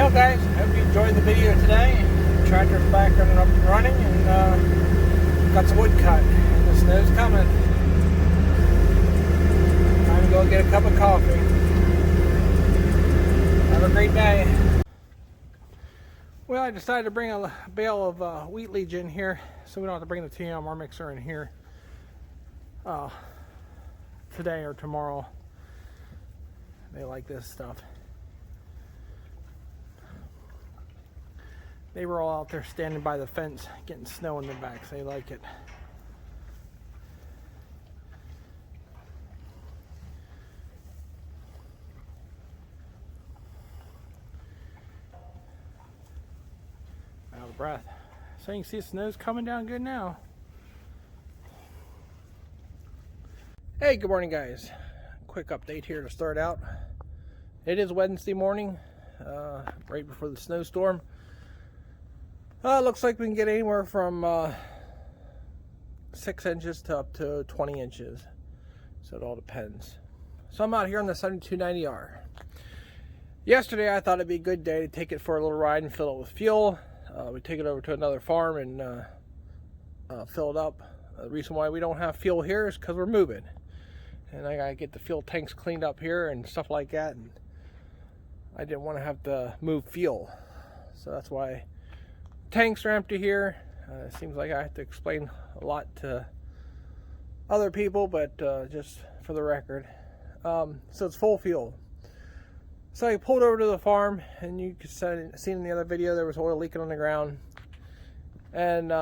Well guys, hope you enjoyed the video today. The tractor's back up and running, and got some wood cut, and the snow's coming. Time to go get a cup of coffee. Have a great day. Well, I decided to bring a bale of wheat leach in here so we don't have to bring the TMR mixer in here today or tomorrow. They like this stuff. They were all out there standing by the fence getting snow in the back, so they like it. Out of breath. So you can see the snow's coming down good now. Hey, good morning guys. Quick update here to start out. It is Wednesday morning, right before the snowstorm. Looks like we can get anywhere from 6 inches to up to 20 inches. So it all depends. So I'm out here on the 7290R. Yesterday I thought it'd be a good day to take it for a little ride and fill it with fuel. We take it over to another farm and fill it up. The reason why we don't have fuel here is because we're moving. And I gotta get the fuel tanks cleaned up here and stuff like that. And I didn't want to have to move fuel. So that's why tanks are empty here. It seems like I have to explain a lot to other people, but just for the record. So it's full fuel. So I pulled over to the farm, and you could see in the other video there was oil leaking on the ground. And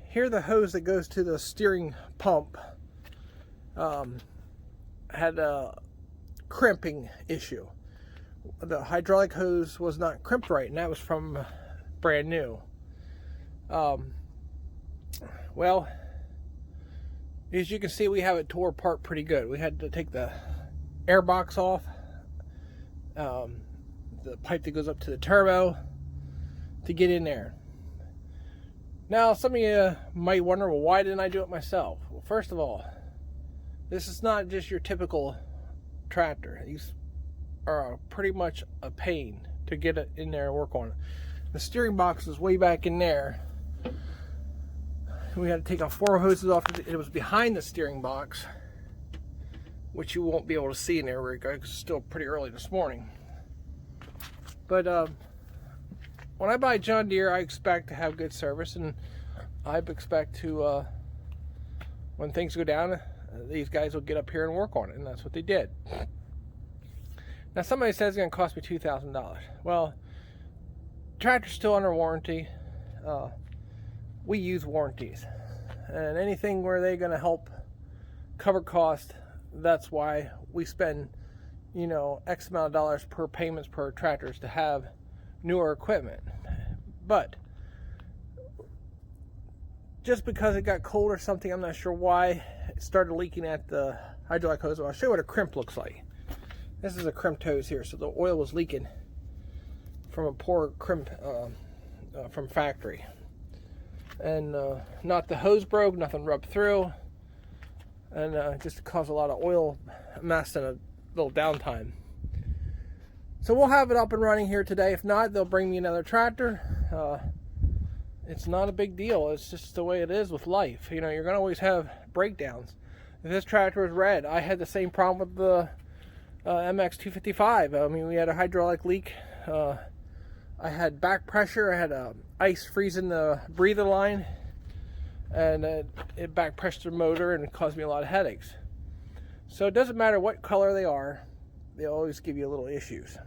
here the hose that goes to the steering pump had a crimping issue. The hydraulic hose was not crimped right, and that was from brand new. Well, as you can see, we have it tore apart pretty good. We had to take the air box off, the pipe that goes up to the turbo to get in there. Now, some of you might wonder, well, why didn't I do it myself? Well, first of all, this is not just your typical tractor. These are pretty much a pain to get it in there and work on it. The steering box is way back in there. We had to take off 4 hoses off. It was behind the steering box, which you won't be able to see in there very good because it's still pretty early this morning. But when I buy John Deere, I expect to have good service, and I expect to, when things go down, these guys will get up here and work on it, and that's what they did. Now somebody says it's going to cost me $2,000. Well, tractor's still under warranty. We use warranties, and anything where they're going to help cover cost, that's why we spend, you know, X amount of dollars per payments per tractors to have newer equipment. But just because it got cold or something, I'm not sure why, it started leaking at the hydraulic hose. I'll show you what a crimp looks like. This is a crimped hose here, so the oil was leaking from a poor crimp from factory. And not the hose broke, nothing rubbed through, and just caused a lot of oil mess and a little downtime. So we'll have it up and running here today. If not, they'll bring me another tractor. It's not a big deal. It's just the way it is with life. You know, you're gonna always have breakdowns. If this tractor is red, I had the same problem with the MX255. I mean, we had a hydraulic leak. I had back pressure. I had ice freezing the breather line, and it back pressured the motor, and it caused me a lot of headaches. So it doesn't matter what color they are, they always give you little issues.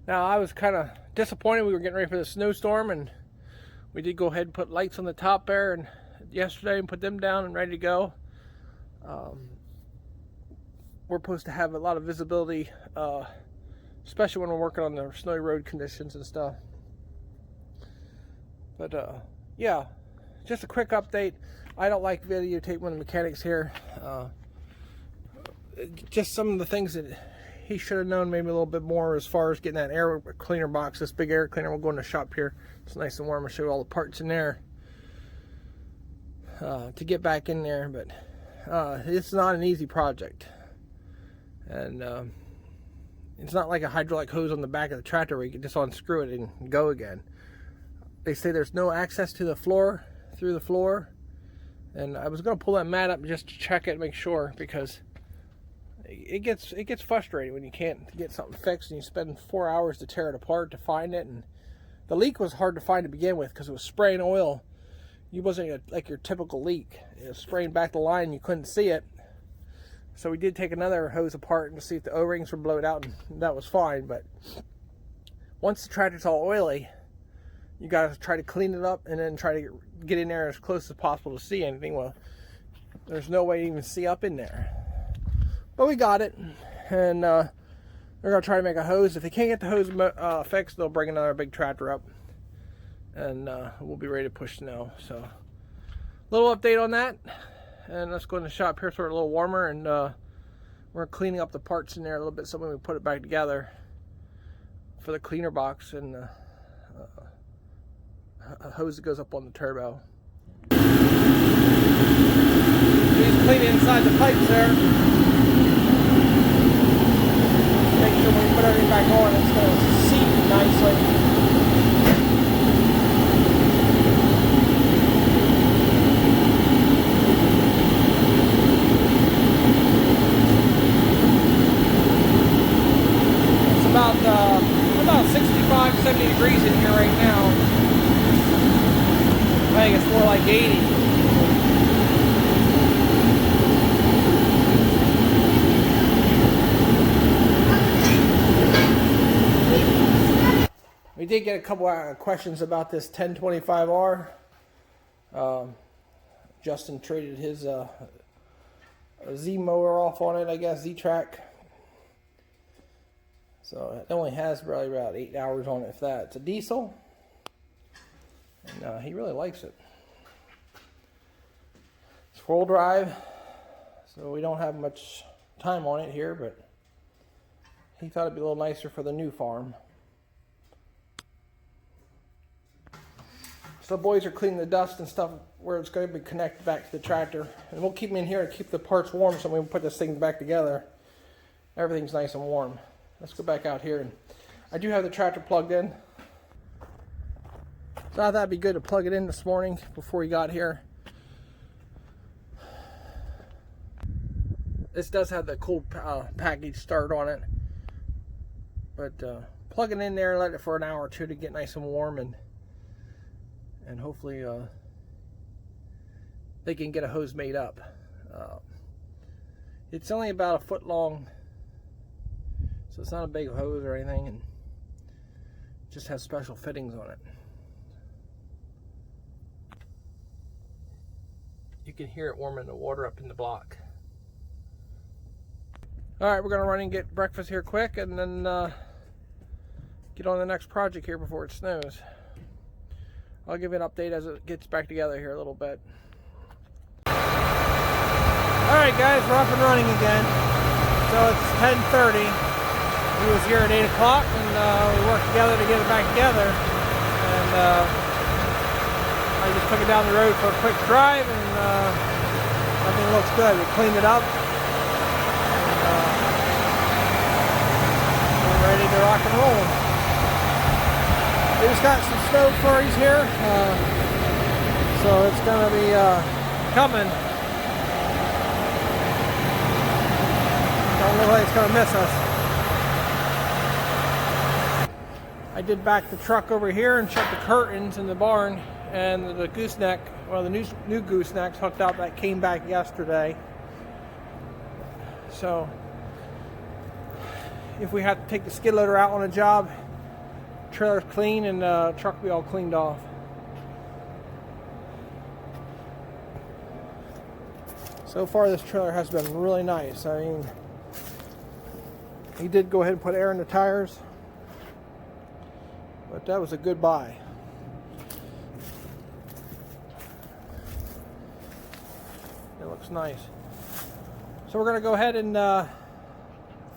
Now, I was kind of disappointed. We were getting ready for the snowstorm, and we did go ahead and put lights on the top there and yesterday and put them down and ready to go. We're supposed to have a lot of visibility, especially when we're working on the snowy road conditions and stuff. But yeah, just a quick update. I don't like videotape when the mechanic's here. Just some of the things that he should have known maybe a little bit more as far as getting that air cleaner box. This big air cleaner will go in the shop here. It's nice and warm. I'll show you all the parts in there to get back in there. But it's not an easy project. And It's not like a hydraulic hose on the back of the tractor where you can just unscrew it and go again. They say there's no access to the floor, through the floor. And I was going to pull that mat up just to check it, make sure, because it gets frustrating when you can't get something fixed and you spend 4 hours to tear it apart to find it. And the leak was hard to find to begin with because it was spraying oil. It wasn't like your typical leak. It was spraying back the line, you couldn't see it. So we did take another hose apart and see if the O-rings were blown out, and that was fine. But once the tractor's all oily, you gotta try to clean it up and then try to get in there as close as possible to see anything. Well, there's no way to even see up in there. But we got it, and they're gonna try to make a hose. If they can't get the hose fixed, they'll bring another big tractor up, and we'll be ready to push snow. So, little update on that. And let's go in the shop here so we're a little warmer, and we're cleaning up the parts in there a little bit so when we put it back together for the cleaner box and a hose that goes up on the turbo. He's cleaning inside the pipes there. Make sure when we put everything back on, it's going to seat nicely. About 65, 70 degrees in here right now. I think it's more like 80. We did get a couple of questions about this 1025R. Justin traded his Z mower off on it, I guess, Z-Track. So it only has probably about 8 hours on it, if that. It's a diesel, and he really likes it. It's 4-wheel drive, so we don't have much time on it here, but he thought it'd be a little nicer for the new farm. So the boys are cleaning the dust and stuff where it's going to be connected back to the tractor, and we'll keep them in here to keep the parts warm so when we put this thing back together, everything's nice and warm. Let's go back out here, and I do have the tractor plugged in. So I thought it'd be good to plug it in this morning before we got here. This does have the cold package start on it, but plug it in there, let it for an hour or two to get nice and warm, and hopefully they can get a hose made up. It's only about 1 foot long. So it's not a big hose or anything, and it just has special fittings on it. You can hear it warming the water up in the block. Alright, we're going to run and get breakfast here quick, and then get on the next project here before it snows. I'll give you an update as it gets back together here a little bit. Alright guys, we're up and running again. So it's 10:30. He was here at 8 o'clock, and we worked together to get it back together. And I just took it down the road for a quick drive, and everything looks good. We cleaned it up, and we're ready to rock and roll. We just got some snow flurries here, so it's going to be coming. Don't look like it's going to miss us. I did back the truck over here and shut the curtains in the barn, and the gooseneck, well, the new goosenecks hooked up that came back yesterday. So if we have to take the skid loader out on a job, trailer's clean and the truck will be all cleaned off. So far this trailer has been really nice. I mean, he did go ahead and put air in the tires, but that was a good buy. It looks nice. So we're going to go ahead and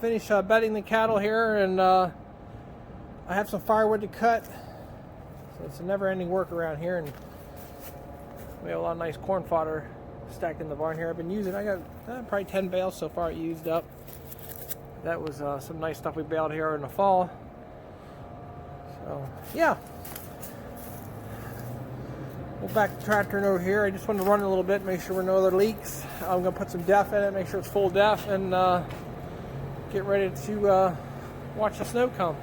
finish bedding the cattle here, and I have some firewood to cut. So it's a never-ending work around here, and we have a lot of nice corn fodder stacked in the barn here. I've been using, I got probably 10 bales so far used up. That was some nice stuff we baled here in the fall. So yeah, we'll back the tractor over here. I just wanted to run it a little bit, make sure there are no other leaks. I'm gonna put some def in it, make sure it's full def, and get ready to watch the snow come.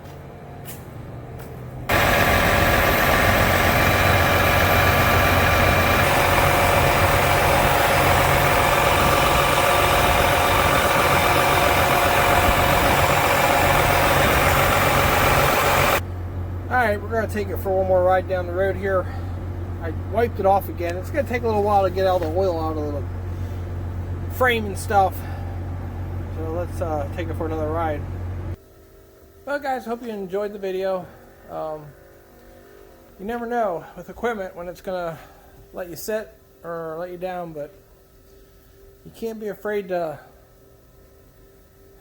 Alright, we're going to take it for one more ride down the road here. I wiped it off again. It's going to take a little while to get all the oil out of the frame and stuff. So let's take it for another ride. Well guys, hope you enjoyed the video. You never know with equipment when it's going to let you sit or let you down, but you can't be afraid to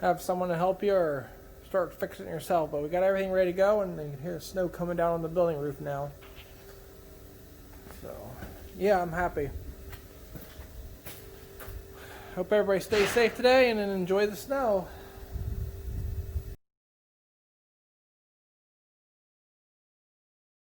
have someone to help you or start fixing it yourself. But we got everything ready to go, and you can hear the snow coming down on the building roof now. So yeah, I'm happy. Hope everybody stays safe today and enjoy the snow.